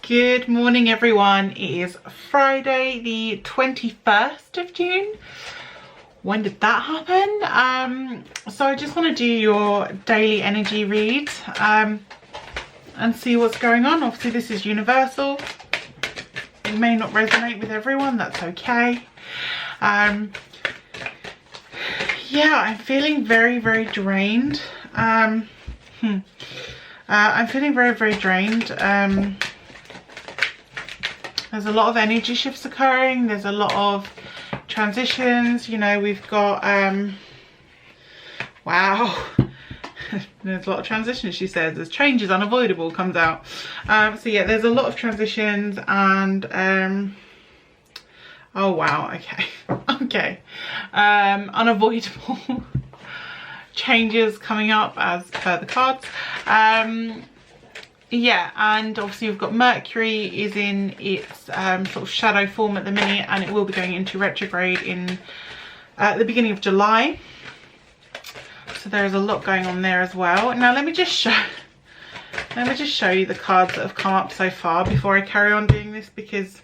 Good morning everyone. It is Friday the 21st of June. When did that happen? So I just want to do your daily energy read and see what's going on. Obviously this is universal. It may not resonate with everyone, that's okay. Yeah, I'm feeling very drained. I'm feeling very drained. There's a lot of energy shifts occurring. There's a lot of transitions. You know, we've got wow. There's a lot of transitions, she says. There's changes unavoidable comes out. So yeah, there's a lot of transitions and oh wow, okay. Unavoidable changes coming up as per the cards. Yeah, and obviously we've got Mercury is in its sort of shadow form at the minute, and it will be going into retrograde in the beginning of July. So there's a lot going on there as well. Now let me just show you the cards that have come up so far before I carry on doing this, because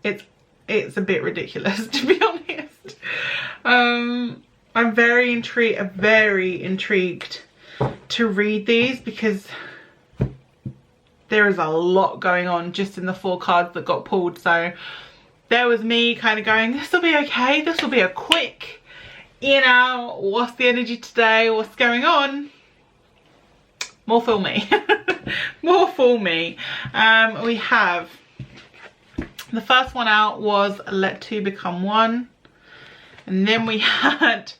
it's a bit ridiculous, to be honest. I'm very intrigued to read these, because there is a lot going on just in the 4 cards that got pulled. So there was me kind of going, this will be okay, this will be a quick, you know, what's the energy today, what's going on. More for me. More for me. We have the first one out was let 2 become 1, and then we had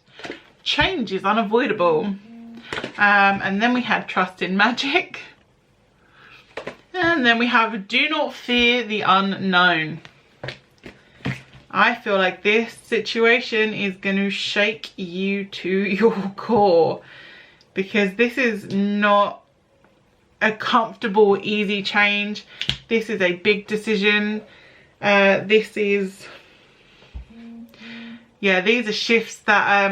change is unavoidable. And then we had trust in magic, and then we have do not fear the unknown. I feel like this situation is going to shake you to your core, because this is not a comfortable, easy change. This is a big decision. This is, yeah, these are shifts that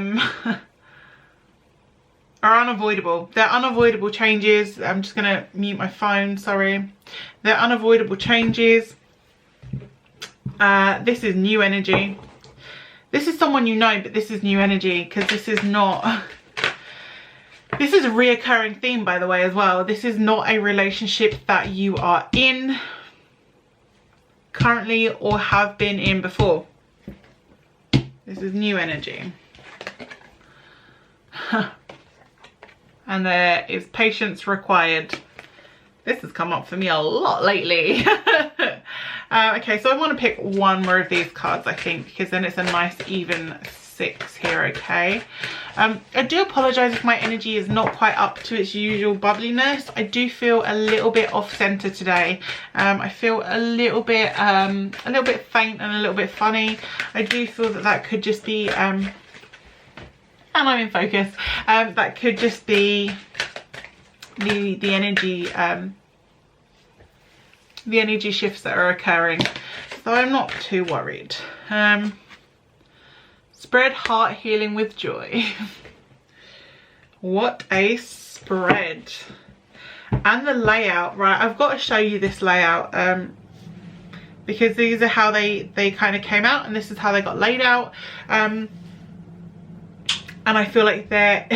are unavoidable. They're unavoidable changes. I'm just gonna mute my phone, sorry. They're unavoidable changes. This is new energy. This is someone you know, but this is new energy, because this is not, this is a reoccurring theme, by the way, as well. This is not a relationship that you are in currently or have been in before. This is new energy. And there is patience required. This has come up for me a lot lately. Okay, so I want to pick one more of these cards, I think, because then it's a nice even 6 here, okay? I do apologise if my energy is not quite up to its usual bubbliness. I do feel a little bit off centre today. I feel a little bit faint and a little bit funny. I do feel that that could just be and I'm in focus. That could just be the energy shifts that are occurring. So I'm not too worried. Spread heart healing with joy. What a spread. And the layout, right? I've got to show you this layout because these are how they kind of came out, and this is how they got laid out. And I feel like there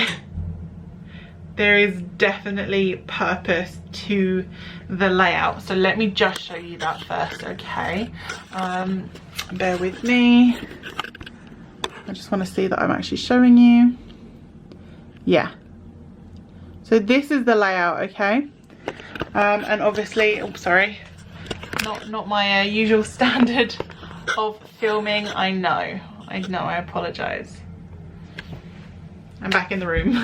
is definitely purpose to the layout. So let me just show you that first, okay? Bear with me. I just want to see that I'm actually showing you. Yeah. So this is the layout, okay? And obviously, oh sorry, not my usual standard of filming. I know, I apologise. I'm back in the room.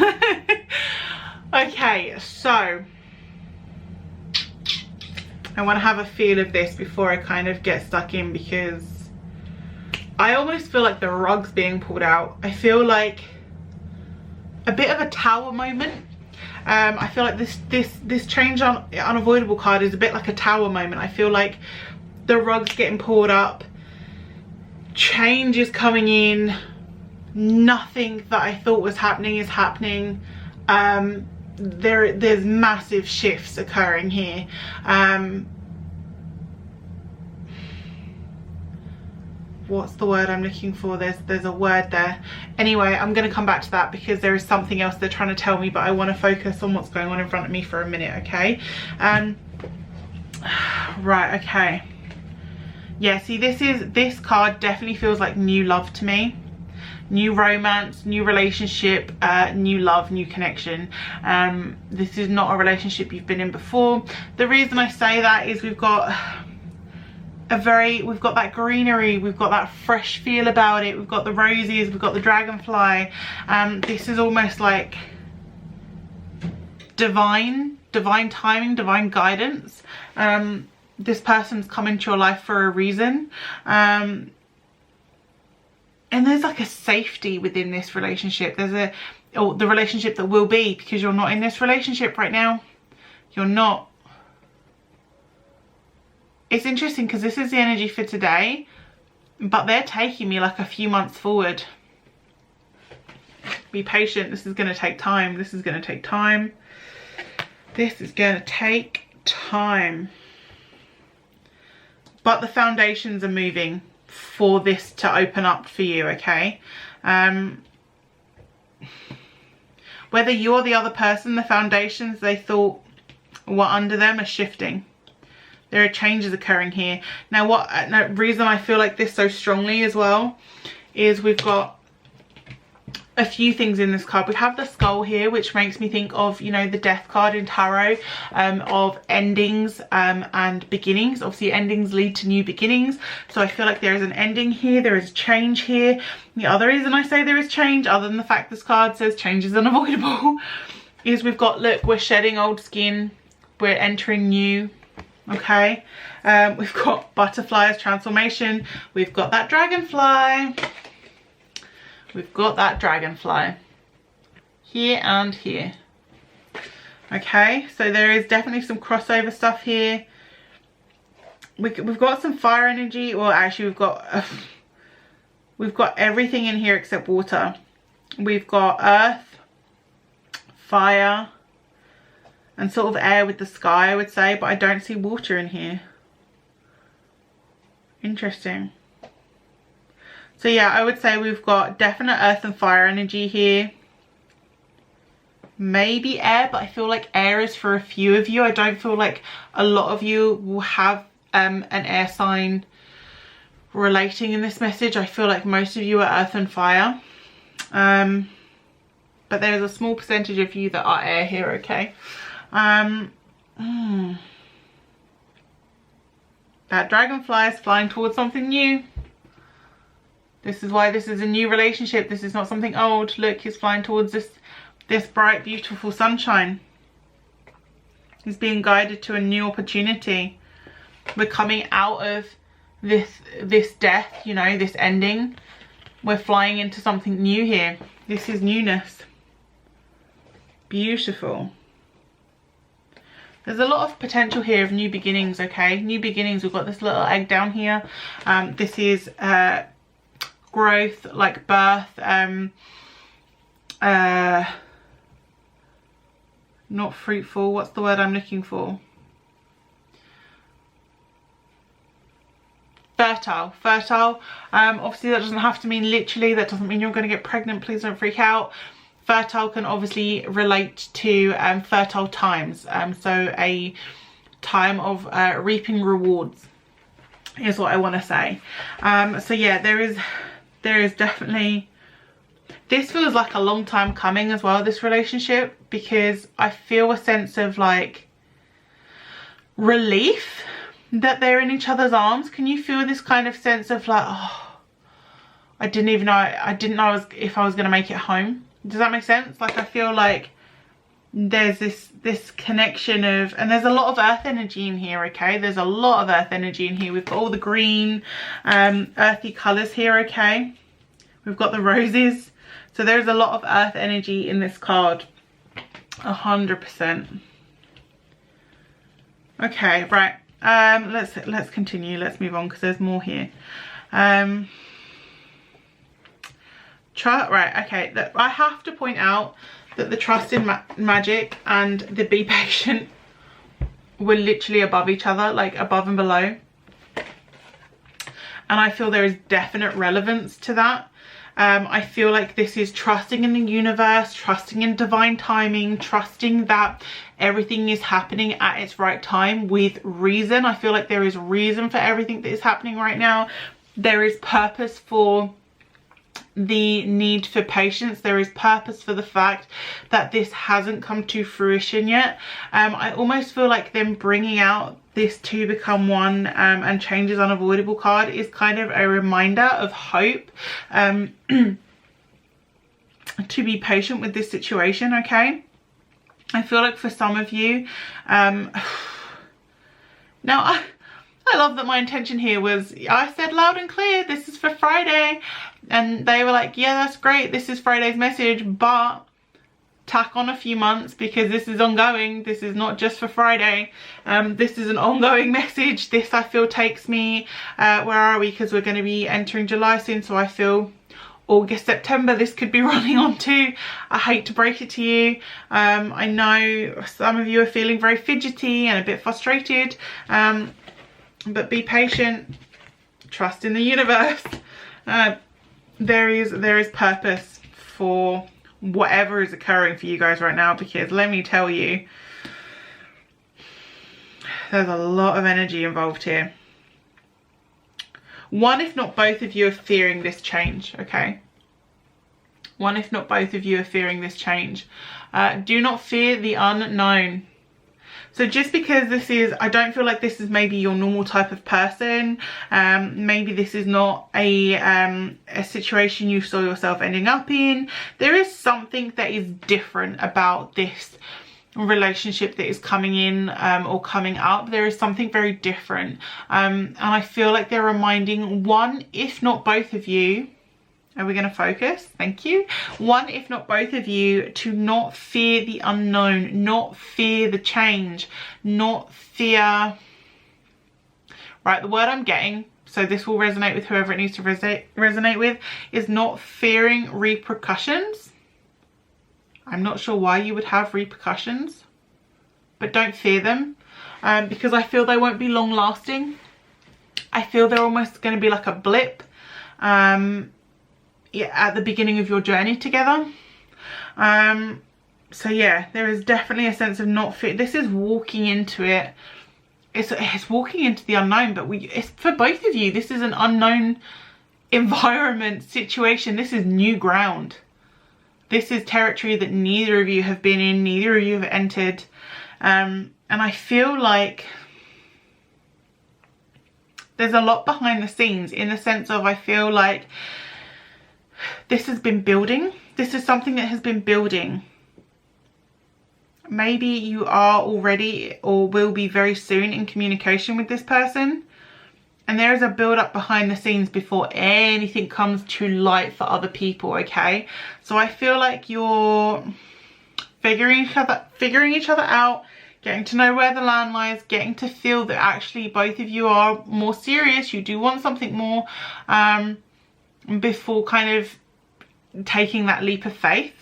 Okay, so I want to have a feel of this before I kind of get stuck in, because I almost feel like the rug's being pulled out. I feel like a bit of a tower moment. I feel like this change on unavoidable card is a bit like a tower moment. I feel like the rug's getting pulled up, change is coming in, nothing that I thought was happening is happening. there's massive shifts occurring here. What's the word I'm looking for? There's a word there. Anyway, I'm going to come back to that because there is something else they're trying to tell me, but I want to focus on what's going on in front of me for a minute, okay? Right, okay. Yeah, see, this card definitely feels like new love to me. New romance, new relationship, new love, new connection. This is not a relationship you've been in before. The reason I say that is we've got that greenery, we've got that fresh feel about it, we've got the roses, we've got the dragonfly. This is almost like divine timing, divine guidance. This person's come into your life for a reason. And there's like a safety within this relationship. There's the relationship that will be, because you're not in this relationship right now. You're not. It's interesting because this is the energy for today, but they're taking me like a few months forward. Be patient. This is going to take time. This is going to take time. This is going to take time. But the foundations are moving for this to open up for you, okay? Whether you or the other person, the foundations they thought were under them are shifting. There are changes occurring here. Now, the reason I feel like this so strongly as well is we've got a few things in this card. We have the skull here, which makes me think of, you know, the death card in tarot, of endings and beginnings. Obviously, endings lead to new beginnings. So I feel like there is an ending here. There is change here. The other reason I say there is change, other than the fact this card says change is unavoidable, is we've got, look, we're shedding old skin. We're entering new. Okay, we've got butterflies, transformation. We've got that dragonfly. We've got that dragonfly here and here. Okay, so there is definitely some crossover stuff here. We've got some fire energy, or actually we've got everything in here except water. We've got earth, fire, and sort of air with the sky, I would say, but I don't see water in here. Interesting. So yeah, I would say we've got definite earth and fire energy here. Maybe air, but I feel like air is for a few of you. I don't feel like a lot of you will have an air sign relating in this message. I feel like most of you are earth and fire. But there's a small percentage of you that are air here, okay? That dragonfly is flying towards something new. This is why this is a new relationship. This is not something old. Look, he's flying towards this bright, beautiful sunshine. He's being guided to a new opportunity. We're coming out of this death, you know, this ending. We're flying into something new here. This is newness. Beautiful. There's a lot of potential here of new beginnings, okay? New beginnings. We've got this little egg down here. This is growth, like birth. Not fruitful. What's the word I'm looking for? Fertile. Fertile. Obviously, that doesn't have to mean literally. That doesn't mean you're going to get pregnant. Please don't freak out. Fertile can obviously relate to fertile times, so a time of reaping rewards is what I want to say. So yeah, there is definitely, this feels like a long time coming as well, this relationship, because I feel a sense of like relief that they're in each other's arms. Can you feel this kind of sense of like, oh, I didn't know if I was going to make it home? Does that make sense? Like, I feel like there's this connection of, and there's a lot of earth energy in here, okay? There's a lot of earth energy in here. We've got all the green, earthy colours here, okay? We've got the roses. So there's a lot of earth energy in this card. 100%. Okay, right. Let's continue. Let's move on because there's more here. Right, okay, look, I have to point out that the trust in magic and the be patient were literally above each other, like above and below. And I feel there is definite relevance to that. I feel like this is trusting in the universe, trusting in divine timing, trusting that everything is happening at its right time with reason. I feel like there is reason for everything that is happening right now. There is purpose for the need for patience. There is purpose for the fact that this hasn't come to fruition yet. I almost feel like them bringing out this two become one and change is unavoidable card is kind of a reminder of hope, to be patient with this situation. Okay, I feel like for some of you, now I love that my intention here was, I said loud and clear, this is for Friday, and they were like, yeah, that's great, this is Friday's message, but tack on a few months because this is ongoing. This is not just for Friday. This is an ongoing message. This, I feel, takes me, where are we, because we're going to be entering July soon, so I feel August, September this could be running on to. I hate to break it to you. I know some of you are feeling very fidgety and a bit frustrated, but be patient, trust in the universe. There is purpose for whatever is occurring for you guys right now, because let me tell you, there's a lot of energy involved here. One, if not both of you are fearing this change, okay? One, if not both of you are fearing this change. Do not fear the unknown. So just because this is, I don't feel like this is maybe your normal type of person. Maybe this is not a situation you saw yourself ending up in. There is something that is different about this relationship that is coming in or coming up. There is something very different. And I feel like they're reminding one, if not both of you, are we going to focus? Thank you. One, if not both of you, to not fear the unknown, not fear the change, not fear... Right, the word I'm getting, so this will resonate with whoever it needs to resonate with, is not fearing repercussions. I'm not sure why you would have repercussions, but don't fear them, because I feel they won't be long lasting. I feel they're almost going to be like a blip. Yeah, at the beginning of your journey together. So yeah, there is definitely a sense of not fear. This is walking into it. It's walking into the unknown, but it's for both of you. This is an unknown environment, situation. This is new ground. This is territory that neither of you have been in, neither of you have entered. And I feel like there's a lot behind the scenes, in the sense of, I feel like this has been building. This is something that has been building. Maybe you are already or will be very soon in communication with this person. And there is a build up behind the scenes before anything comes to light for other people, okay? So I feel like you're figuring each other out, getting to know where the land lies, getting to feel that actually both of you are more serious. You do want something more, before kind of taking that leap of faith.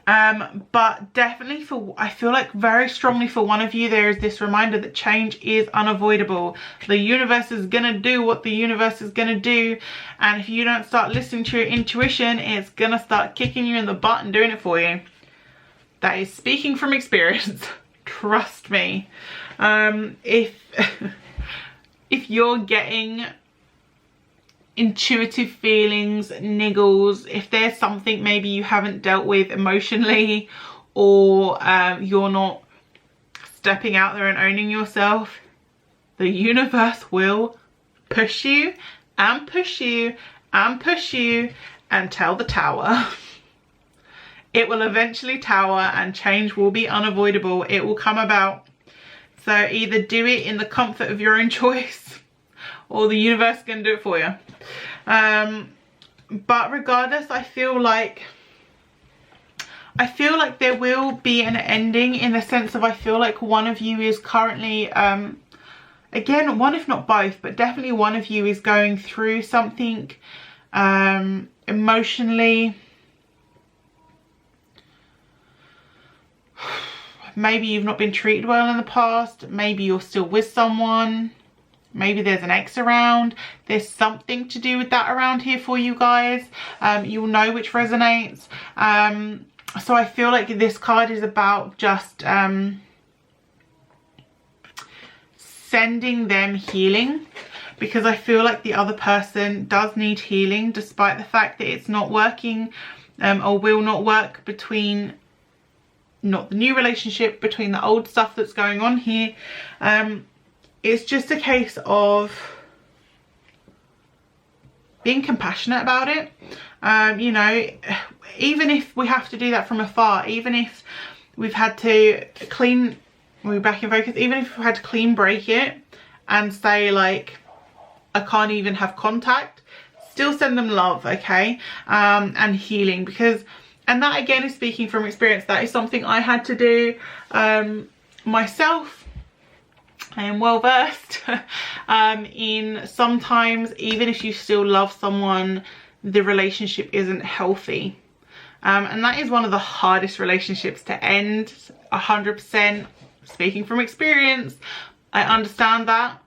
But definitely I feel like very strongly for one of you, there is this reminder that change is unavoidable. The universe is gonna do what the universe is gonna do, and if you don't start listening to your intuition, it's gonna start kicking you in the butt and doing it for you. That is speaking from experience. Trust me. If you're getting intuitive feelings, niggles, if there's something maybe you haven't dealt with emotionally, or you're not stepping out there and owning yourself, the universe will push you and push you and push you until the tower. It will eventually tower and change will be unavoidable. It will come about. So either do it in the comfort of your own choice, or the universe can do it for you. But regardless, I feel like there will be an ending, in the sense of, I feel like one of you is currently, again, one if not both, but definitely one of you is going through something emotionally maybe you've not been treated well in the past, maybe you're still with someone, maybe there's an ex around. There's something to do with that around here for you guys. You'll know which resonates. So I feel like this card is about just sending them healing, because I feel like the other person does need healing, despite the fact that it's not working or will not work between, not the new relationship, between the old stuff that's going on here. It's just a case of being compassionate about it. You know, even if we have to do that from afar, even if we've had to clean, we're back in focus, even if we've had to clean break it and say like, I can't even have contact, still send them love, okay? And healing, because, and that again is speaking from experience, that is something I had to do myself. I am well versed in sometimes, even if you still love someone, the relationship isn't healthy. And that is one of the hardest relationships to end, 100%. Speaking from experience, I understand that.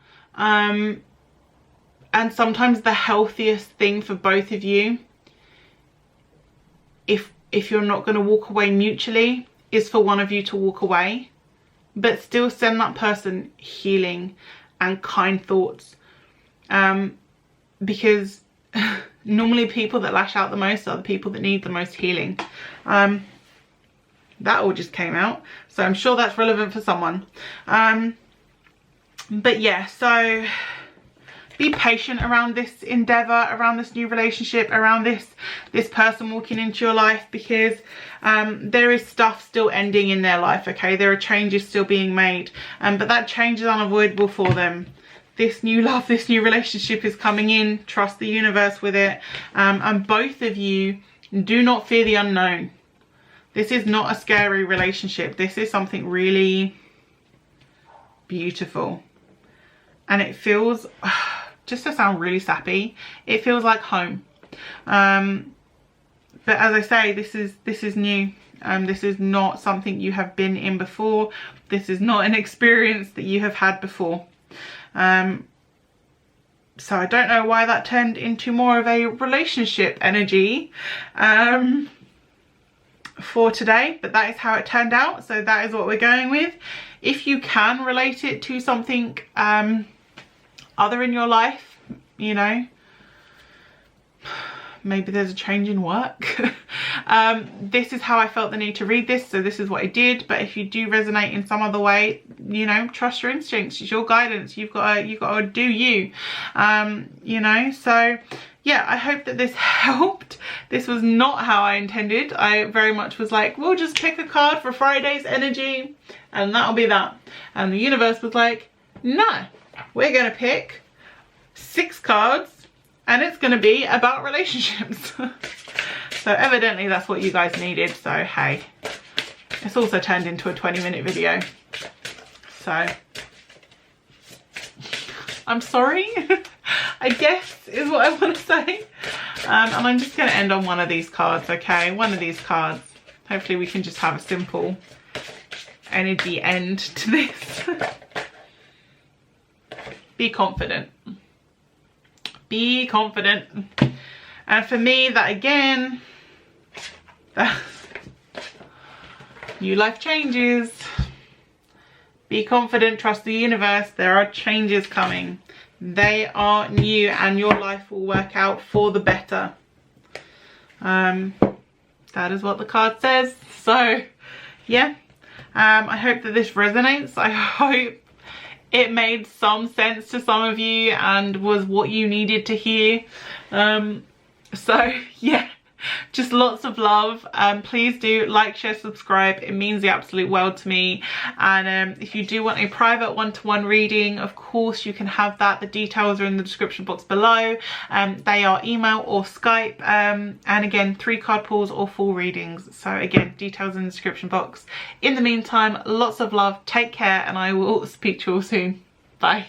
And sometimes the healthiest thing for both of you, if you're not going to walk away mutually, is for one of you to walk away, but still send that person healing and kind thoughts. Because normally people that lash out the most are the people that need the most healing. That all just came out, so I'm sure that's relevant for someone. But yeah, so be patient around this endeavor, around this new relationship, around this person walking into your life, because there is stuff still ending in their life, okay? There are changes still being made, but that change is unavoidable for them. This new love, this new relationship is coming in. Trust the universe with it. And both of you, do not fear the unknown. This is not a scary relationship. This is something really beautiful. And it feels, just to sound really sappy, it feels like home. But as I say, this is new. This is not something you have been in before. This is not an experience that you have had before. So I don't know why that turned into more of a relationship energy for today, but that is how it turned out. So that is what we're going with. If you can relate it to something other in your life, you know, maybe there's a change in work. This is how I felt the need to read this, so this is what I did. But if you do resonate in some other way, you know, trust your instincts. It's your guidance. You've got to do you. You know, so yeah, I hope that this helped. This was not how I intended. I very much was like, we'll just pick a card for Friday's energy and that'll be that. And the universe was like, no, we're going to pick 6 cards and it's going to be about relationships. So evidently that's what you guys needed. So hey, it's also turned into a 20-minute video. So I'm sorry, I guess is what I want to say. And I'm just going to end on one of these cards, okay? One of these cards. Hopefully we can just have a simple energy end to this. Be confident. Be confident. And for me, that again, new life changes. Be confident, trust the universe. There are changes coming. They are new and your life will work out for the better. That is what the card says. So yeah, I hope that this resonates. I hope it made some sense to some of you and was what you needed to hear. So yeah, just lots of love. Please do like, share, subscribe. It means the absolute world to me. And if you do want a private one-to-one reading, of course you can have that. The details are in the description box below. They are email or Skype, and again 3 card pulls or full readings. So again, details in the description box. In the meantime, lots of love, take care, and I will speak to you all soon. Bye.